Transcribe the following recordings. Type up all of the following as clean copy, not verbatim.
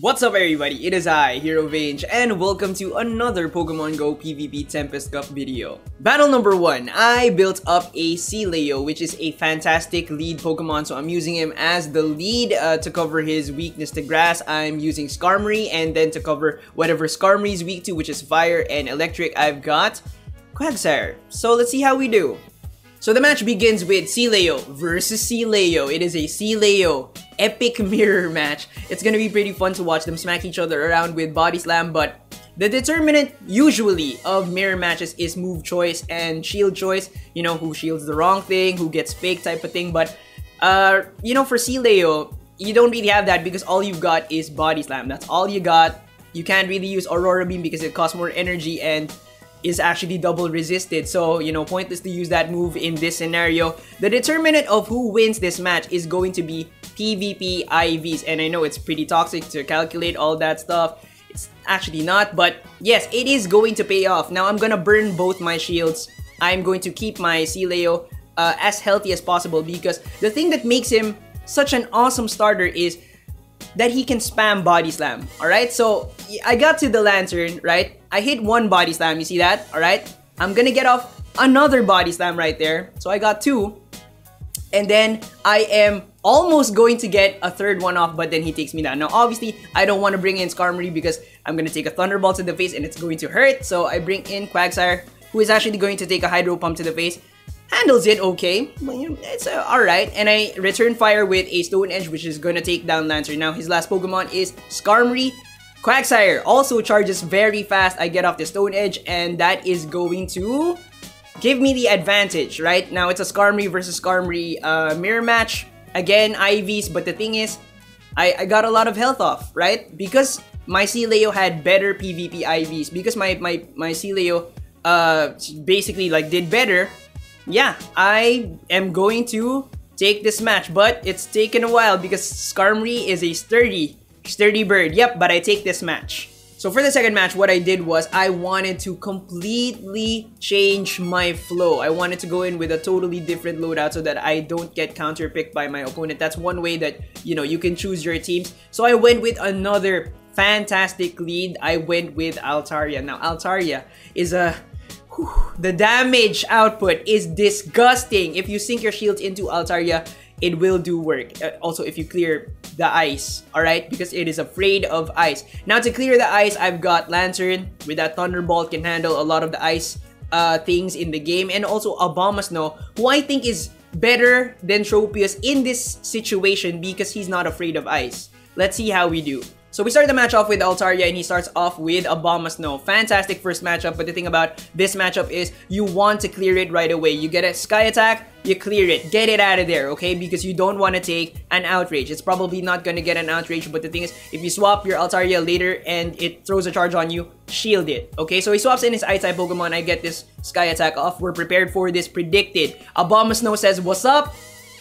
What's up everybody, it is I, Hero Vange, and welcome to another Pokemon Go PvP Tempest Cup video. Battle number 1, I built up a Sealeo, which is a fantastic lead Pokemon, so I'm using him as the lead to cover his weakness to grass. I'm using Skarmory, and then to cover whatever Skarmory is weak to, which is fire and electric, I've got Quagsire. So let's see how we do. So the match begins with Sealeo versus Sealeo. It is a Sealeo epic mirror match. It's gonna be pretty fun to watch them smack each other around with body slam, but the determinant usually of mirror matches is move choice and shield choice. You know, who shields the wrong thing, who gets fake type of thing. But you know, for Sealeo, you don't really have that because all you've got is body slam. That's all you got. You can't really use Aurora Beam because it costs more energy and is actually double resisted, so you know, pointless to use that move in this scenario. The determinant of who wins this match is going to be PvP IVs, and I know it's pretty toxic to calculate all that stuff. It's actually not, but yes, it is going to pay off. Now I'm gonna burn both my shields. I'm going to keep my Sealeo as healthy as possible, because the thing that makes him such an awesome starter is that he can spam body slam. Alright, so I got to the lantern, right? I hit one body slam, you see that? Alright, I'm gonna get off another body slam right there. So I got two. And then I am almost going to get a third one off, but then he takes me down. Now obviously, I don't want to bring in Skarmory because I'm gonna take a Thunderbolt to the face and it's going to hurt. So I bring in Quagsire, who is actually going to take a Hydro Pump to the face. Handles it okay, it's alright, and I return fire with a Stone Edge, which is gonna take down Lancer. Now his last Pokemon is Skarmory. Quagsire also charges very fast. I get off the Stone Edge, and that is going to give me the advantage, right? Now it's a Skarmory versus Skarmory mirror match. Again, IVs, but the thing is, I got a lot of health off, right? Because my Sealeo had better PvP IVs, because my Sealeo basically like did better. Yeah, I am going to take this match, but it's taken a while because Skarmory is a sturdy bird. Yep, but I take this match. So for the second match, what I did was I wanted to completely change my flow. I wanted to go in with a totally different loadout so that I don't get counterpicked by my opponent. That's one way that, you know, you can choose your teams. So I went with another fantastic lead. I went with Altaria. Now Altaria is a... the damage output is disgusting. If you sink your shields into Altaria, it will do work. Also, if you clear the ice, alright? Because it is afraid of ice. Now, to clear the ice, I've got Lantern with that Thunderbolt, can handle a lot of the ice things in the game. And also Abomasnow, who I think is better than Tropius in this situation because he's not afraid of ice. Let's see how we do. So we start the match off with Altaria, and he starts off with Abomasnow. Fantastic first matchup, but the thing about this matchup is you want to clear it right away. You get a Sky Attack, you clear it. Get it out of there, okay? Because you don't want to take an Outrage. It's probably not going to get an Outrage, but the thing is, if you swap your Altaria later and it throws a charge on you, shield it, okay? So he swaps in his Ice-type Pokemon. I get this Sky Attack off. We're prepared for this, predicted. Abomasnow says, what's up?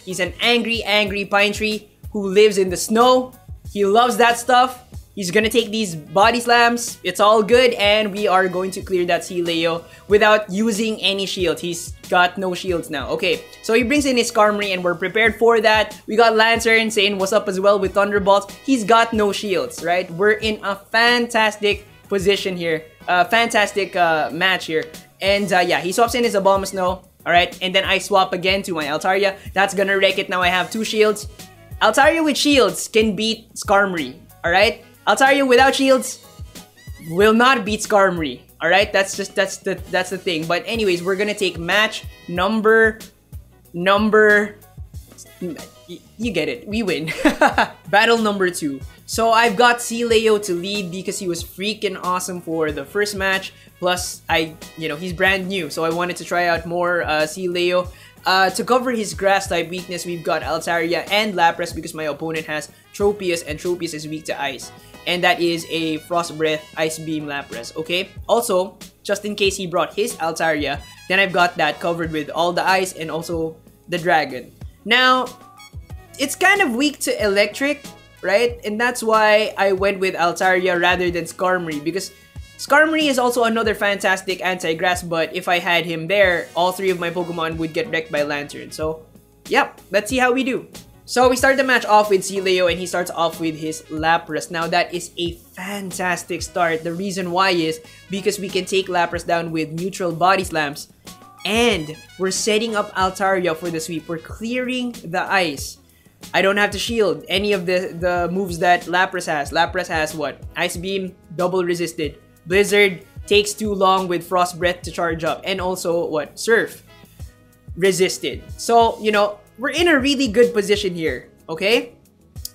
He's an angry pine tree who lives in the snow. He loves that stuff. He's gonna take these body slams. It's all good, and we are going to clear that Sealeo without using any shield. He's got no shields now. Okay, so he brings in his Skarmory, and we're prepared for that. We got Lantern saying what's up as well with Thunderbolts. He's got no shields, right? We're in a fantastic position here. Fantastic match here. And yeah, he swaps in his Abomasnow. Alright, and then I swap again to my Altaria. That's gonna wreck it. Now I have two shields. Altaria with shields can beat Skarmory. Alright? Altaria without shields will not beat Skarmory. Alright? That's the thing. But anyways, we're gonna take match number you get it. We win. Battle number 2. So I've got Sealeo to lead because he was freaking awesome for the first match. Plus, you know, he's brand new, so I wanted to try out more Sealeo. To cover his grass type weakness, we've got Altaria and Lapras because my opponent has Tropius, and Tropius is weak to ice. And that is a Frost Breath Ice Beam Lapras, okay? Also, just in case he brought his Altaria, then I've got that covered with all the ice and also the dragon. Now, it's kind of weak to electric, right? And that's why I went with Altaria rather than Skarmory, because Skarmory is also another fantastic anti-grass, but if I had him there, all three of my Pokemon would get wrecked by Lantern. So, yep, let's see how we do. So we start the match off with Leo, and he starts off with his Lapras. Now that is a fantastic start. The reason why is because we can take Lapras down with neutral body slams. And we're setting up Altaria for the sweep. We're clearing the ice. I don't have to shield any of the moves that Lapras has. Lapras has what? Ice Beam, double resisted. Blizzard takes too long with Frost Breath to charge up. And also what? Surf, resisted. So, you know, we're in a really good position here, okay?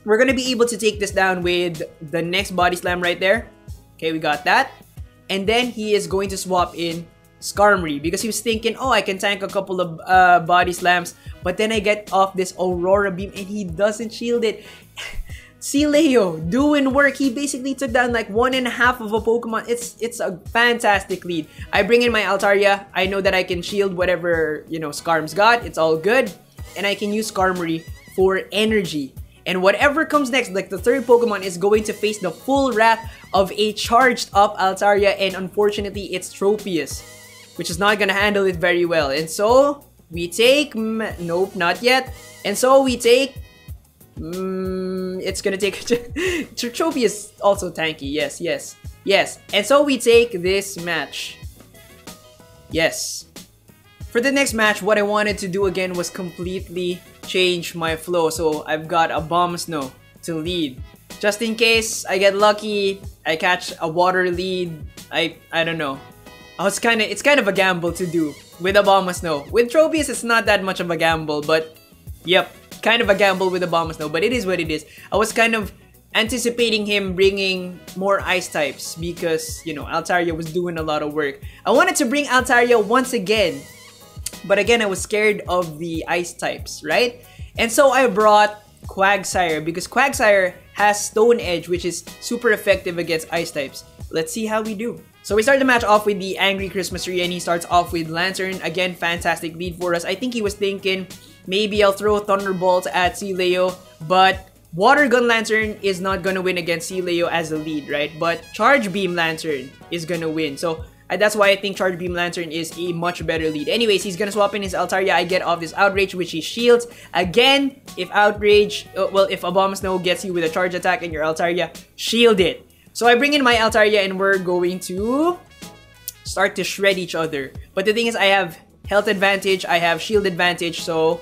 We're gonna be able to take this down with the next body slam right there. Okay, we got that. And then he is going to swap in Skarmory because he was thinking, oh, I can tank a couple of body slams, but then I get off this Aurora Beam and he doesn't shield it. Leo doing work. He basically took down like 1.5 of a Pokemon. It's a fantastic lead. I bring in my Altaria. I know that I can shield whatever, you know, Skarm's got. It's all good. And I can use Skarmory for energy. And whatever comes next, like the third Pokemon, is going to face the full wrath of a charged up Altaria, and unfortunately it's Tropius, which is not gonna handle it very well. And so we take, nope, not yet. And so we take, it's gonna take, Tropius also tanky, yes. And so we take this match, yes. For the next match, what I wanted to do again was completely change my flow. So I've got a Bomb Snow to lead. Just in case I get lucky, I catch a water lead. I don't know. It's kind of a gamble to do with a Bomb Snow. With Tropius, it's not that much of a gamble, but yep, kind of a gamble with a Bomb Snow. But it is what it is. I was kind of anticipating him bringing more ice types because, you know, Altaria was doing a lot of work. I wanted to bring Altaria once again, but again, I was scared of the ice types, right? And so I brought Quagsire because Quagsire has Stone Edge, which is super effective against ice types. Let's see how we do. So we start the match off with the Angry Christmas Tree, and he starts off with Lantern. Again, fantastic lead for us. I think he was thinking, maybe I'll throw Thunderbolt at Leo, but Water Gun Lantern is not gonna win against Leo as a lead, right? But Charge Beam Lantern is gonna win. So that's why I think Charge Beam Lantern is a much better lead. Anyways, he's gonna swap in his Altaria. I get off this Outrage, which he shields. Again, if Outrage, if a Bomb Snow gets you with a charge attack and your Altaria, shield it. So I bring in my Altaria and we're going to start to shred each other. But the thing is, I have health advantage, I have shield advantage, so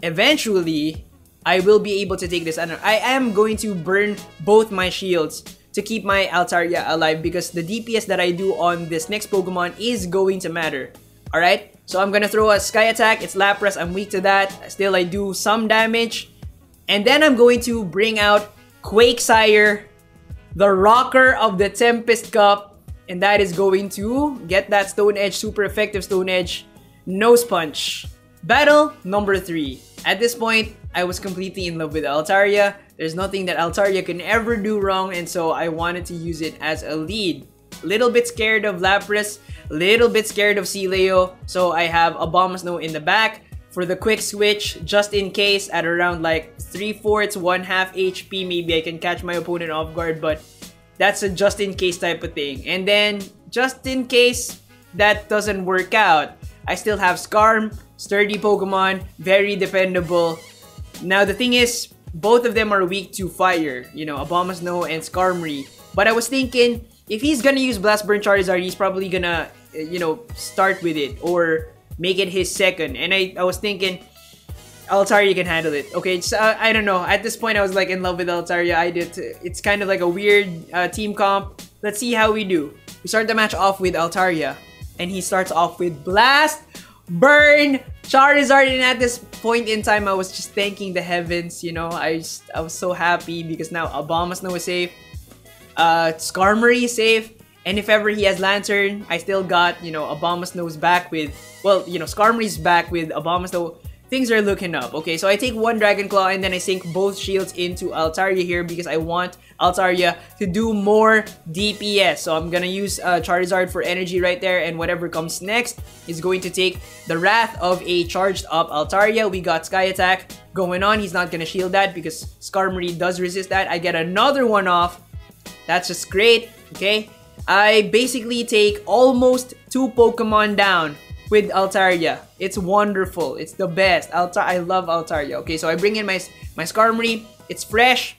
eventually I will be able to take this. And I am going to burn both my shields to keep my Altaria alive because the DPS that I do on this next Pokemon is going to matter. Alright, so I'm gonna throw a Sky Attack. It's Lapras, I'm weak to that. Still, I do some damage. And then I'm going to bring out Quagsire, the rocker of the Tempest Cup. And that is going to get that Stone Edge, super effective Stone Edge, Nose Punch. Battle number 3. At this point, I was completely in love with Altaria. There's nothing that Altaria can ever do wrong, and so I wanted to use it as a lead. Little bit scared of Lapras, little bit scared of Leo, so I have a Bomb Snow in the back for the quick switch, just in case at around like 3/4, 1/2 HP, maybe I can catch my opponent off guard, but that's a just in case type of thing. And then, just in case that doesn't work out, I still have Skarm, sturdy Pokemon, very dependable. Now the thing is, both of them are weak to fire, you know, Abomasnow and Skarmory. But I was thinking, if he's gonna use Blast Burn Charizard, he's probably gonna, you know, start with it or make it his second. And I was thinking, Altaria can handle it. Okay, so, I don't know. At this point, I was like in love with Altaria. It's kind of like a weird team comp. Let's see how we do. We start the match off with Altaria, and he starts off with Blast Burn Charizard. And at this point in time, I was just thanking the heavens. You know, I was so happy because now Abomasnow is safe, Skarmory is safe, and if ever he has Lantern, I still got, you know, Abomasnow's back with, well, you know, Skarmory's back with Abomasnow. Things are looking up. Okay, so I take one Dragon Claw and then I sink both shields into Altaria here because I want Altaria to do more DPS. So I'm gonna use Charizard for energy right there, and whatever comes next is going to take the wrath of a charged up Altaria. We got Sky Attack going on. He's not gonna shield that because Skarmory does resist that. I get another one off. That's just great. Okay, I basically take almost 2 Pokemon down with Altaria. It's wonderful. It's the best. I love Altaria. Okay, so I bring in my Skarmory. It's fresh.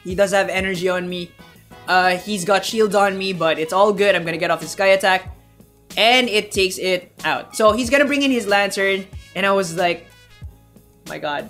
He does have energy on me. He's got shield on me, but it's all good. I'm gonna get off his Sky Attack. And it takes it out. So he's gonna bring in his Lantern. And I was like, my god.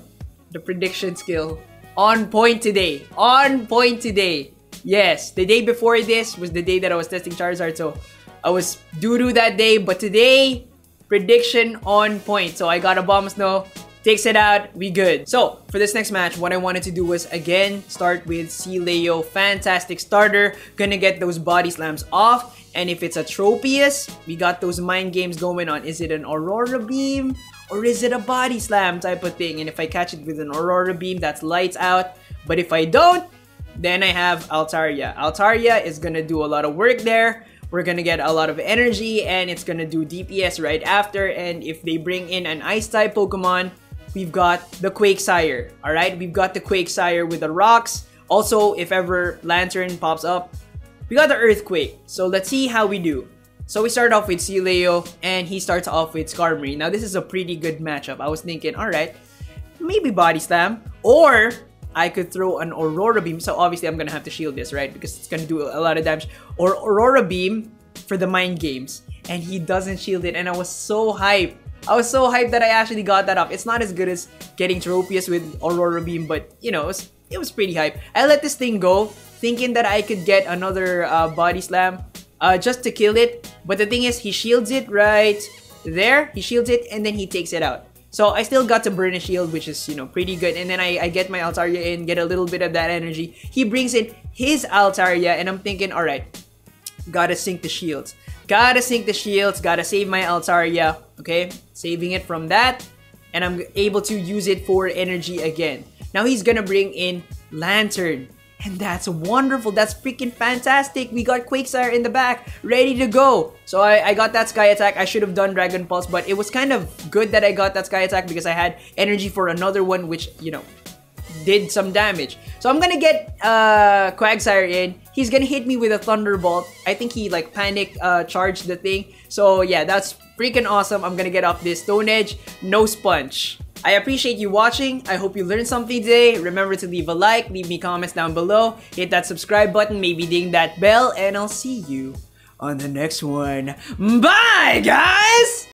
The prediction skill. On point today. On point today. Yes, the day before this was the day that I was testing Charizard. So I was doo-doo that day. But today, prediction on point. So I got a Bomb Snow. Takes it out, we good. So, for this next match, what I wanted to do was, again, start with Sealeo. Fantastic starter. Gonna get those body slams off. And if it's a Tropius, we got those mind games going on. Is it an Aurora Beam? Or is it a body slam type of thing? And if I catch it with an Aurora Beam, that's lights out. But if I don't, then I have Altaria. Altaria is gonna do a lot of work there. We're gonna get a lot of energy. And it's gonna do DPS right after. And if they bring in an Ice-type Pokemon, we've got the Quakesire, alright? We've got the Quakesire with the rocks. Also, if ever Lantern pops up, we got the Earthquake. So let's see how we do. So we start off with Sealeo, and he starts off with Skarmory. Now this is a pretty good matchup. I was thinking, alright, maybe Body Slam, or I could throw an Aurora Beam. So obviously I'm gonna have to shield this, right? Because it's gonna do a lot of damage. Or Aurora Beam for the Mind Games. And he doesn't shield it, and I was so hyped. I was so hyped that I actually got that off. It's not as good as getting Tropius with Aurora Beam, but you know, it was pretty hype. I let this thing go, thinking that I could get another Body Slam just to kill it. But the thing is, he shields it right there. He shields it, and then he takes it out. So I still got to burn a shield, which is, you know, pretty good. And then I get my Altaria in, get a little bit of that energy. He brings in his Altaria, and I'm thinking, alright, gotta sync the shields. Gotta sync the shields, gotta save my Altaria, okay? Saving it from that, and I'm able to use it for energy again. Now he's gonna bring in Lantern, and that's wonderful. That's freaking fantastic. We got Quakesire in the back, ready to go. So I got that Sky Attack. I should have done Dragon Pulse, but it was kind of good that I got that Sky Attack because I had energy for another one, which, you know, did some damage. So I'm gonna get Quagsire in. He's gonna hit me with a Thunderbolt. I think he like panic charged the thing. So yeah, that's freaking awesome. I'm gonna get off this Stone Edge. No Sponge. I appreciate you watching. I hope you learned something today. Remember to leave a like, leave me comments down below, hit that subscribe button, maybe ding that bell, and I'll see you on the next one. Bye, guys!